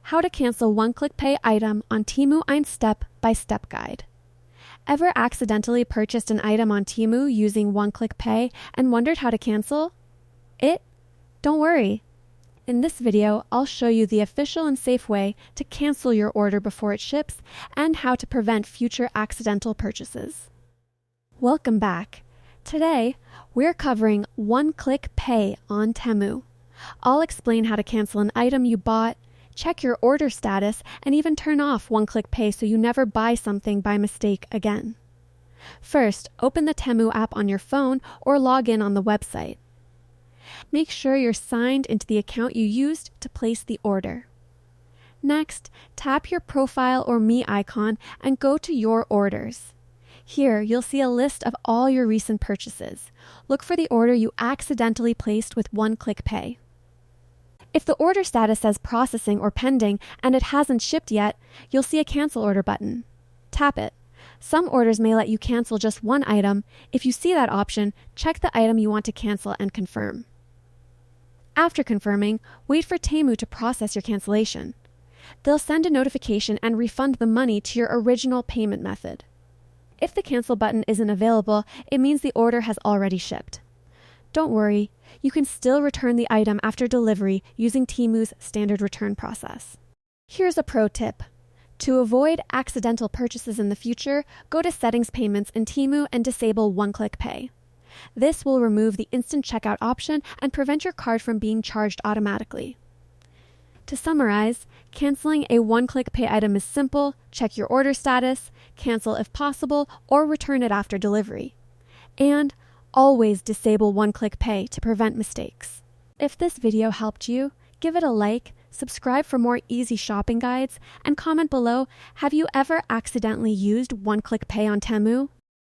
How to cancel one-click pay item on Temu ein step-by-step guide. Ever accidentally purchased an item on Temu using one-click pay and wondered how to cancel it? Don't worry. In this video, I'll show you the official and safe way to cancel your order before it ships and how to prevent future accidental purchases. Welcome back. Today, we're covering one-click pay on Temu. I'll explain how to cancel an item you bought, check your order status, and even turn off one-click pay so you never buy something by mistake again. First, open the Temu app on your phone or log in on the website. Make sure you're signed into the account you used to place the order. Next, tap your profile or me icon and go to your orders. Here, you'll see a list of all your recent purchases. Look for the order you accidentally placed with one-click pay. If the order status says processing or pending and it hasn't shipped yet, you'll see a cancel order button. Tap it. Some orders may let you cancel just one item. If you see that option, check the item you want to cancel and confirm. After confirming, wait for Temu to process your cancellation. They'll send a notification and refund the money to your original payment method. If the cancel button isn't available, it means the order has already shipped. Don't worry, you can still return the item after delivery using Temu's standard return process. Here's a pro tip. To avoid accidental purchases in the future, go to Settings Payments in Temu and disable one-click pay. This will remove the instant checkout option and prevent your card from being charged automatically. To summarize, canceling a one-click pay item is simple. Check your order status, cancel if possible, or return it after delivery. And always disable one-click pay to prevent mistakes. If this video helped you, give it a like, subscribe for more easy shopping guides, and comment below, have you ever accidentally used one-click pay on Temu?